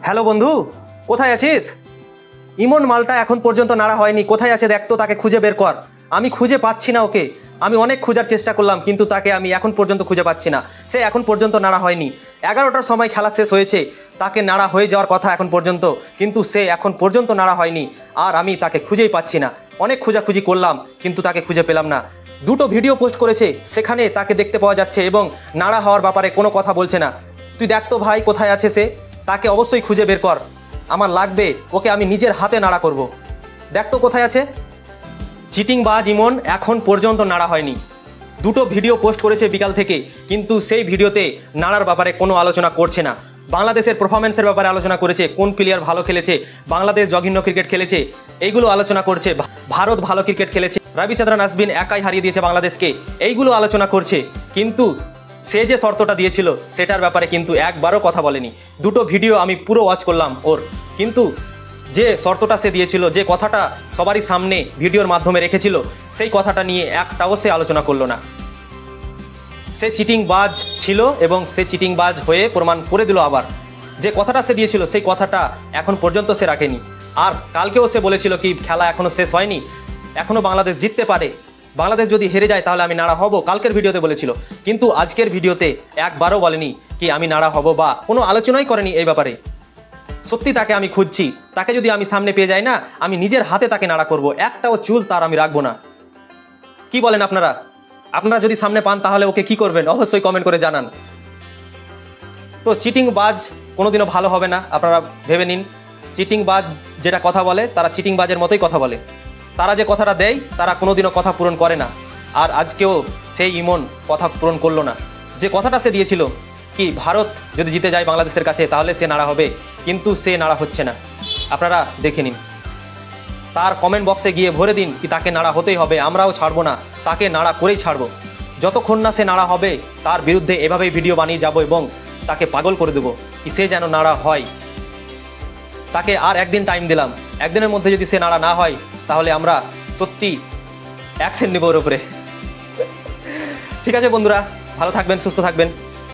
Hello বন্ধু, কোথায় আছিস? ইমন মালটা এখন পর্যন্ত নাড়া হয়নি। কোথায় আছে দেখ তো, তাকে খুঁজে বের কর। আমি খুঁজে পাচ্ছি না ওকে। আমি অনেক খোঁজার চেষ্টা করলাম, কিন্তু তাকে আমি এখন পর্যন্ত খুঁজে পাচ্ছি না। সে এখন পর্যন্ত নাড়া হয়নি। 11টার সময় খেলা শেষ হয়েছে, তাকে নাড়া হয়ে যাওয়ার কথা এখন পর্যন্ত, কিন্তু সে এখন পর্যন্ত নাড়া হয়নি। আর আমি তাকে খুঁজেই পাচ্ছি না। অনেক খোঁজাখুঁজি করলাম, কিন্তু তাকে খুঁজে পেলাম না। দুটো ভিডিও পোস্ট করেছে, সেখানে তাকে দেখতে পাওয়া যাচ্ছে এবং নাড়া হওয়ার ব্যাপারে কোনো কথা বলছে না। তুই দেখ তো ভাই, কোথায় আছে সে? তাকে অবশ্যই খুঁজে বের কর। আমার লাগবে ওকে, আমি নিজের হাতে নাড়া করব। দেখ তো কোথায় আছে। চিটিংবাজ ইমন এখন পর্যন্ত নাড়া হয়নি। দুটো ভিডিও পোস্ট করেছে বিকাল থেকে, কিন্তু সেই ভিডিওতে নাড়ার ব্যাপারে কোনো আলোচনা করছে না। বাংলাদেশের পারফরমেন্সের ব্যাপারে আলোচনা করেছে, কোন প্লেয়ার ভালো খেলেছে, বাংলাদেশ জঘন্য ক্রিকেট খেলেছে, এইগুলো আলোচনা করছে। ভারত ভালো ক্রিকেট খেলেছে, রবিচন্দ্রন অশ্বিন একাই হারিয়ে দিয়েছে বাংলাদেশকে, এইগুলো আলোচনা করছে। কিন্তু সে যে শর্তটা দিয়েছিল সেটার ব্যাপারে কিন্তু একবারও কথা বলেনি। দুটো ভিডিও আমি পুরো ওয়াচ করলাম ওর, কিন্তু যে শর্তটা সে দিয়েছিল, যে কথাটা সবারই সামনে ভিডিওর মাধ্যমে রেখেছিল, সেই কথাটা নিয়ে একটাও সে আলোচনা করলো না। সে চিটিংবাজ ছিল এবং সে চিটিংবাজ হয়ে প্রমাণ করে দিল। আবার যে কথাটা সে দিয়েছিল সেই কথাটা এখন পর্যন্ত সে রাখেনি। আর কালকেও সে বলেছিল কি খেলা এখনও শেষ হয়নি, এখনও বাংলাদেশ জিততে পারে, বাংলাদেশ যদি হেরে যায় তাহলে আমি নাড়া হব, কালকের ভিডিওতে বলেছিল। কিন্তু আজকের ভিডিওতে একবারও বলেনি কি আমি নাড়া হব, বা কোনো আলোচনাই করেনি এই ব্যাপারে। সত্যি তাকে আমি খুঁজছি। তাকে যদি আমি সামনে পেয়ে যাই না, আমি নিজের হাতে তাকে নাড়া করব, একটাও চুল তার আমি রাখবো না। কি বলেন আপনারা? আপনারা যদি সামনে পান তাহলে ওকে কি করবেন অবশ্যই কমেন্ট করে জানান। তো চিটিংবাজ কোনোদিনও ভালো হবে না, আপনারা ভেবে নিন। চিটিংবাজ যেটা কথা বলে, তারা চিটিংবাজের মতোই কথা বলে। তারা যে কথাটা দেয় তারা কোনোদিনও কথা পূরণ করে না। আর আজকেও সেই ইমন কথা পূরণ করলো না। যে কথাটা সে দিয়েছিল কি ভারত যদি জিতে যায় বাংলাদেশের কাছে তাহলে সে নাড়া হবে, কিন্তু সে নাড়া হচ্ছে না। আপনারা দেখে নিন, তার কমেন্ট বক্সে গিয়ে ভরে দিন কি তাকে নাড়া হতেই হবে, আমরাও ছাড়বো না, তাকে নাড়া করেই ছাড়বো। যতক্ষণ না সে নাড়া হবে তার বিরুদ্ধে এভাবেই ভিডিও বানিয়ে যাব এবং তাকে পাগল করে দেবো কি সে যেন নাড়া হয়। তাকে আর একদিন টাইম দিলাম, একদিনের মধ্যে যদি সে নাড়া না হয় তাহলে আমরা সত্যি অ্যাকশন নেব ওর উপরে। ঠিক আছে বন্ধুরা, ভালো থাকবেন, সুস্থ থাকবেন।